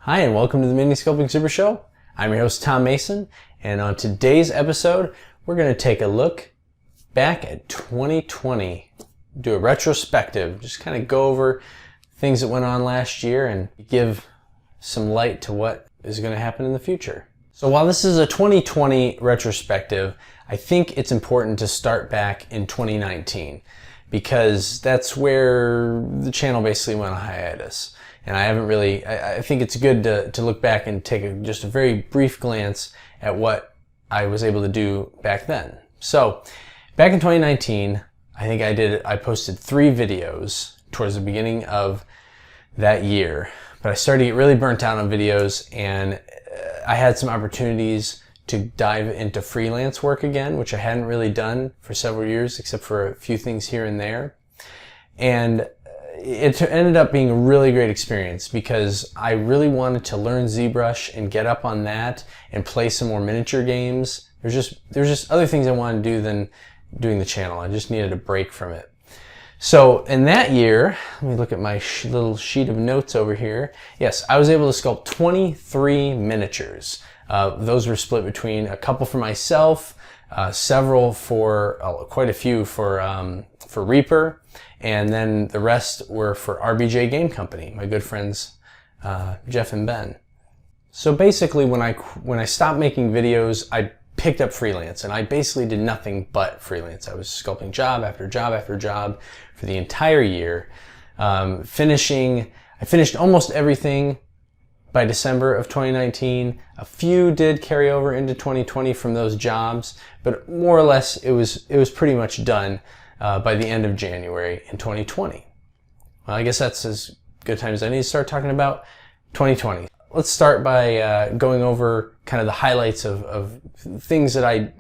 Hi, and welcome to the Mini Sculpting Super Show. I'm your host, Tom Mason, and on today's episode, we're going to take a look back at 2020, do a retrospective, just kind of go over things that went on last year and give some light to what is going to happen in the future. So while this is a 2020 retrospective, I think it's important to start back in 2019 because that's where the channel basically went on hiatus. And I haven't really, I think it's good to look back and take just a very brief glance at what I was able to do back then. So back in 2019, I posted 3 videos towards the beginning of that year, but I started to get really burnt out on videos, and I had some opportunities to dive into freelance work again, which I hadn't really done for several years, except for a few things here and there. And it ended up being a really great experience because I really wanted to learn Zbrush and get up on that and play some more miniature games. There's just other things I wanted to do than doing the channel. I just needed a break from it. So in that year, let me look at my little sheet of notes over here. Yes, I was able to sculpt 23 miniatures. Those were split between a couple for myself, several for, quite a few for Reaper, and then the rest were for RBJ Game Company, my good friends Jeff and Ben. So basically when I stopped making videos, I picked up freelance, and I basically did nothing but freelance. I was sculpting job after job after job for the entire year. I finished almost everything by December of 2019. A few did carry over into 2020 from those jobs, but more or less it was pretty much done by the end of January in 2020. Well, I guess that's as good time as I need to start talking about 2020. Let's start by going over kind of the highlights of things that I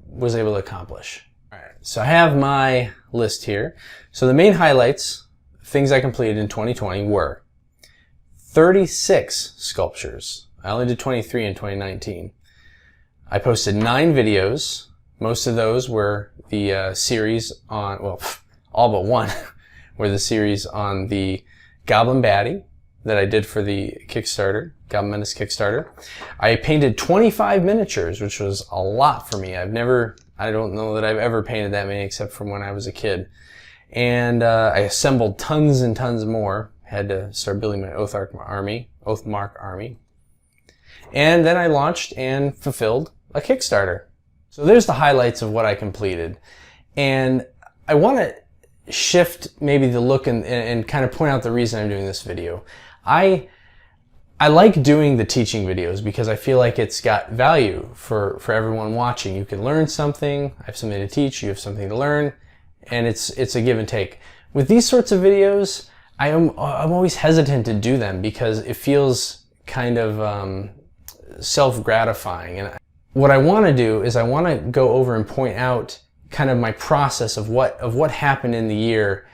was able to accomplish. All right, so I have my list here. So the main highlights, things I completed in 2020 were 36 sculptures. I only did 23 in 2019. I posted 9 videos. Most of those were the series on, well, all but one were the series on the Goblin Baddie that I did for the Kickstarter, Goblin Menace Kickstarter. I painted 25 miniatures, which was a lot for me. I don't know that I've ever painted that many except from when I was a kid. And I assembled tons and tons more. Had to start building my Oathmark army. And then I launched and fulfilled a Kickstarter. So there's the highlights of what I completed. And I want to shift maybe the look and kind of point out the reason I'm doing this video. I like doing the teaching videos because I feel like it's got value for everyone watching. You can learn something, I have something to teach, you have something to learn, and it's a give and take. With these sorts of videos, I'm always hesitant to do them because it feels kind of self-gratifying. And what I want to do is I want to go over and point out kind of my process of what happened in the year,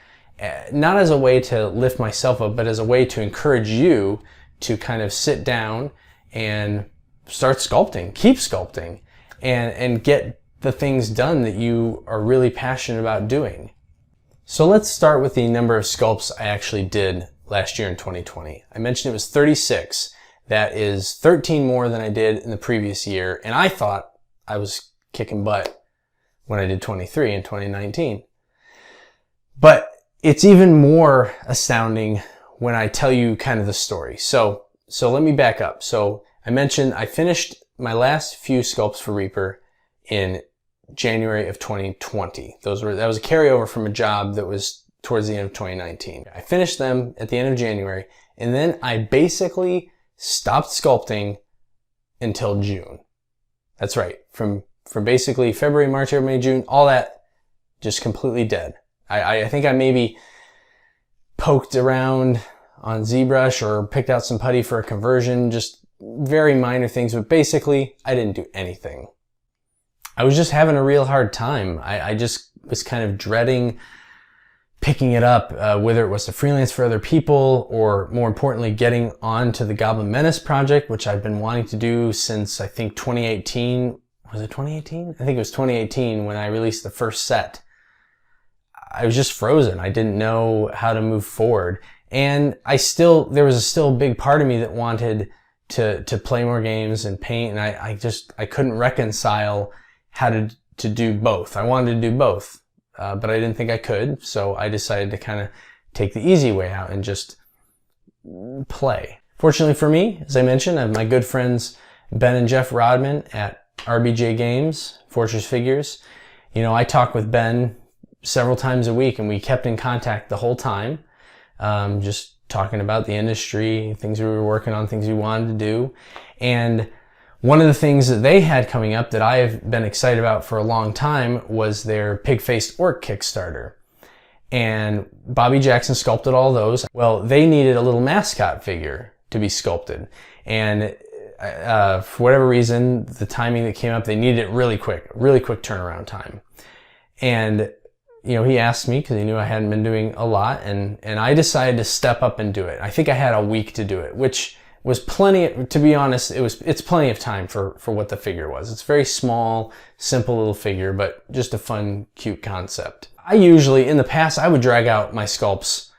not as a way to lift myself up, but as a way to encourage you to kind of sit down and start sculpting, keep sculpting, and get the things done that you are really passionate about doing. So let's start with the number of sculpts I actually did last year in 2020. I mentioned it was 36. That is 13 more than I did in the previous year, and I thought I was kicking butt when I did 23 in 2019. But it's even more astounding when I tell you kind of the story. So let me back up. So I mentioned I finished my last few sculpts for Reaper in January of 2020. That was a carryover from a job that was towards the end of 2019. I finished them at the end of January, and then I basically stopped sculpting until June. That's right. From basically February, March, April, May, June, all that just completely dead. I think I maybe poked around on Zbrush or picked out some putty for a conversion, just very minor things, but basically I didn't do anything. I was just having a real hard time. I just was kind of dreading picking it up, whether it was to freelance for other people or more importantly, getting on to the Goblin Menace project, which I've been wanting to do since I think 2018. Was it 2018? I think it was 2018 when I released the first set. I was just frozen. I didn't know how to move forward. And there was still a big part of me that wanted to play more games and paint, and I couldn't reconcile how to do both. I wanted to do both, but I didn't think I could, so I decided to kind of take the easy way out and just play. Fortunately for me, as I mentioned, I have my good friends Ben and Jeff Rodman at RBJ Games, Fortress Figures. You know, I talk with Ben several times a week, and we kept in contact the whole time, just talking about the industry, things we were working on, things we wanted to do. And one of the things that they had coming up that I've been excited about for a long time was their Pig-Faced Orc Kickstarter. And Bobby Jackson sculpted all those. Well, they needed a little mascot figure to be sculpted. And for whatever reason, the timing that came up, they needed it really quick turnaround time. And you know, he asked me because he knew I hadn't been doing a lot, and I decided to step up and do it. I think I had a week to do it, which was plenty. To be honest, it's plenty of time for what the figure was. It's a very small, simple little figure, but just a fun, cute concept. I usually, in the past, I would drag out my sculpts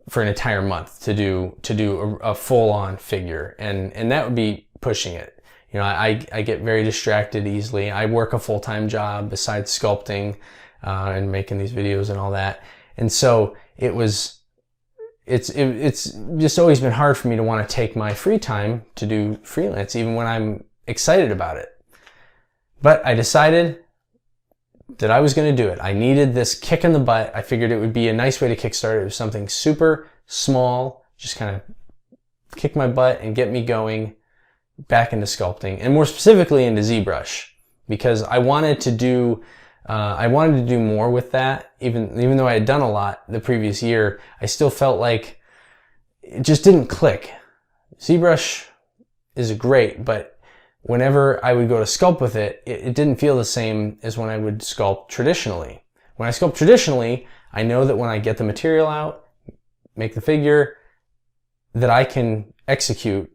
for an entire month to do a full-on figure, and that would be pushing it. You know, I get very distracted easily. I work a full-time job besides sculpting. And making these videos and all that. And so it's just always been hard for me to want to take my free time to do freelance, even when I'm excited about it. But I decided that I was going to do it. I needed this kick in the butt. I figured it would be a nice way to kickstart it with something super small, just kind of kick my butt and get me going back into sculpting, and more specifically into Zbrush, because I wanted to do more with that. Even though I had done a lot the previous year, I still felt like it just didn't click. Zbrush is great, but whenever I would go to sculpt with it, it didn't feel the same as when I would sculpt traditionally. When I sculpt traditionally, I know that when I get the material out, make the figure, that I can execute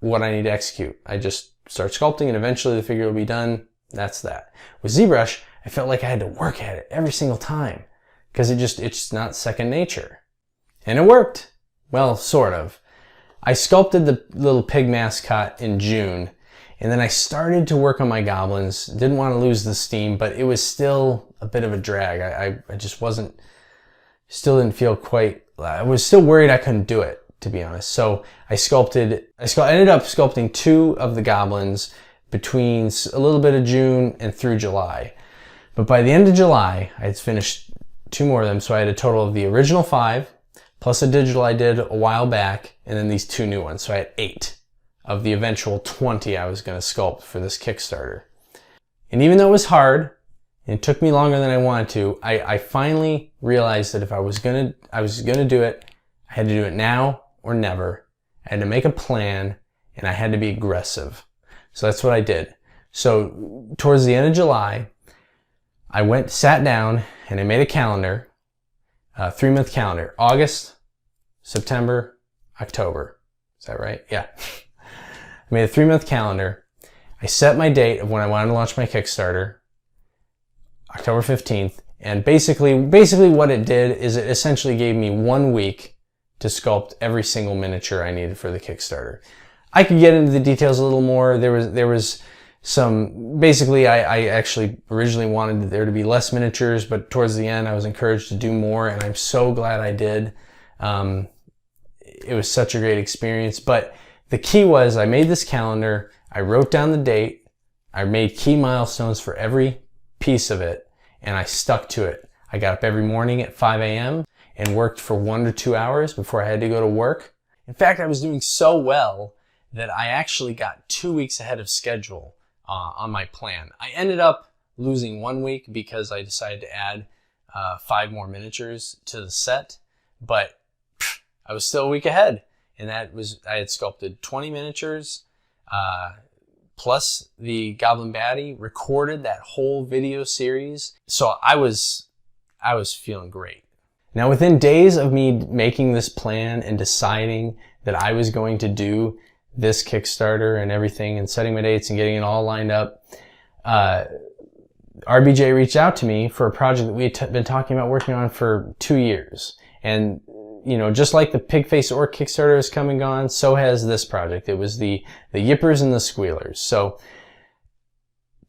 what I need to execute. I just start sculpting and eventually the figure will be done. That's that. With Zbrush, I felt like I had to work at it every single time because it's not second nature. And it worked. Well, sort of. I sculpted the little pig mascot in June, and then I started to work on my goblins. Didn't want to lose the steam, but it was still a bit of a drag. I just still didn't feel quite, I was still worried I couldn't do it, to be honest. So I ended up sculpting 2 of the goblins between a little bit of June and through July. But by the end of July, I had finished 2 more of them, so I had a total of the original 5, plus a digital I did a while back, and then these 2 new ones. So I had 8 of the eventual 20 I was going to sculpt for this Kickstarter. And even though it was hard, and it took me longer than I wanted to, I finally realized that if I was gonna do it, I had to do it now or never. I had to make a plan, and I had to be aggressive. So that's what I did. So towards the end of July, I sat down, and I made a calendar, a 3-month calendar. August, September, October. Is that right? Yeah. I made a 3-month calendar. I set my date of when I wanted to launch my Kickstarter, October 15th. And basically what it did is it essentially gave me 1 week to sculpt every single miniature I needed for the Kickstarter. I could get into the details a little more. There was basically I actually originally wanted there to be less miniatures, but towards the end I was encouraged to do more, and I'm so glad I did. It was such a great experience, but the key was I made this calendar, I wrote down the date, I made key milestones for every piece of it, and I stuck to it. I got up every morning at 5 a.m. and worked for 1 to 2 hours before I had to go to work. In fact, I was doing so well that I actually got 2 weeks ahead of schedule on my plan. I ended up losing 1 week because I decided to add 5 more miniatures to the set, but I was still a week ahead, and I had sculpted 20 miniatures, plus the Goblin Baddie, recorded that whole video series. So I was feeling great. Now, within days of me making this plan and deciding that I was going to do this Kickstarter and everything and setting my dates and getting it all lined up, RBJ reached out to me for a project that we had been talking about working on for 2 years. And you know, just like the Pigface Orc Kickstarter has come and gone, so has this project. It was the Yippers and the Squealers. So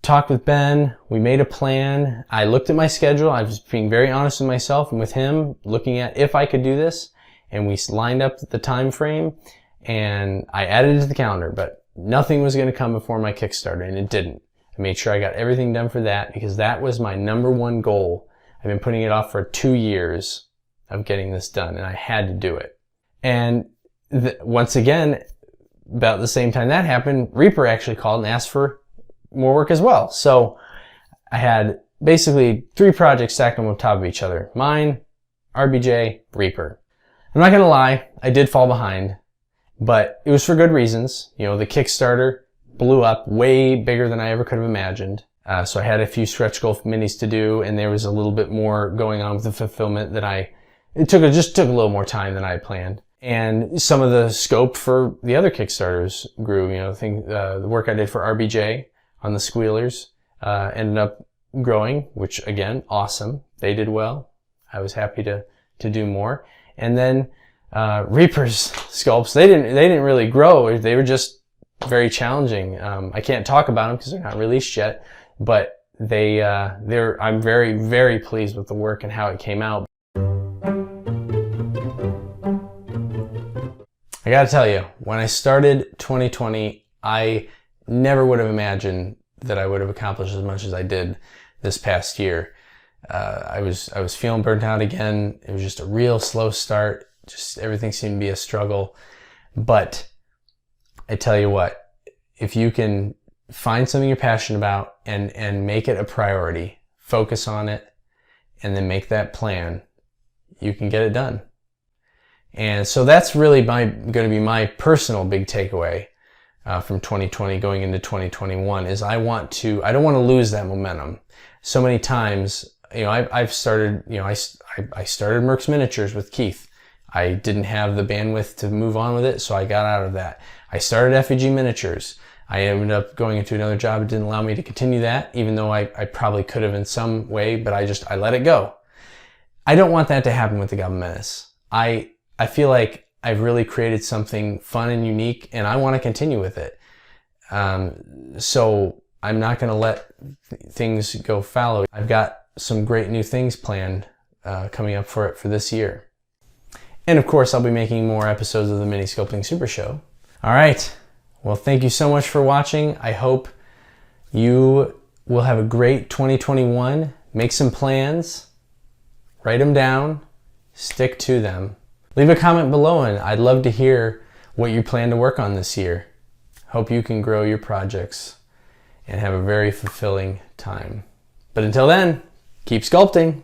talked with Ben, we made a plan. I looked at my schedule. I was being very honest with myself and with him, looking at if I could do this, and we lined up the time frame, and I added it to the calendar, but nothing was going to come before my Kickstarter, and it didn't. I made sure I got everything done for that because that was my #1 goal. I've been putting it off for 2 years of getting this done, and I had to do it. And once again, about the same time that happened, Reaper actually called and asked for more work as well. So I had basically 3 projects stacked on top of each other. Mine, RBJ, Reaper. I'm not gonna lie, I did fall behind, but it was for good reasons. You know, the Kickstarter blew up way bigger than I ever could have imagined. So I had a few stretch goal minis to do, and there was a little bit more going on with the fulfillment that it just took a little more time than I had planned. And some of the scope for the other Kickstarters grew. You know, the work I did for RBJ on the Squealers ended up growing, which again, awesome. They did well. I was happy to do more. And then Reaper's sculpts, they didn't really grow. They were just very challenging. I can't talk about them because they're not released yet, but I'm very, very pleased with the work and how it came out. I gotta tell you, when I started 2020, I never would have imagined that I would have accomplished as much as I did this past year. I was feeling burnt out again. It was just a real slow start. Just everything seemed to be a struggle. But I tell you what, if you can find something you're passionate about and make it a priority, focus on it, and then make that plan, you can get it done. And so that's really going to be my personal big takeaway from 2020 going into 2021 is I don't want to lose that momentum. So many times, you know, I've started, you know, I started Merck's Miniatures with Keith. I didn't have the bandwidth to move on with it, so I got out of that. I started FEG Miniatures. I ended up going into another job. It didn't allow me to continue that, even though I probably could have in some way, but I let it go. I don't want that to happen with the Goblin Menace. I feel like I've really created something fun and unique, and I want to continue with it. So I'm not going to let things go fallow. I've got some great new things planned coming up for this year. And of course, I'll be making more episodes of the Mini Sculpting Super Show. All right. Well, thank you so much for watching. I hope you will have a great 2021. Make some plans, write them down, stick to them. Leave a comment below, and I'd love to hear what you plan to work on this year. Hope you can grow your projects and have a very fulfilling time. But until then, keep sculpting.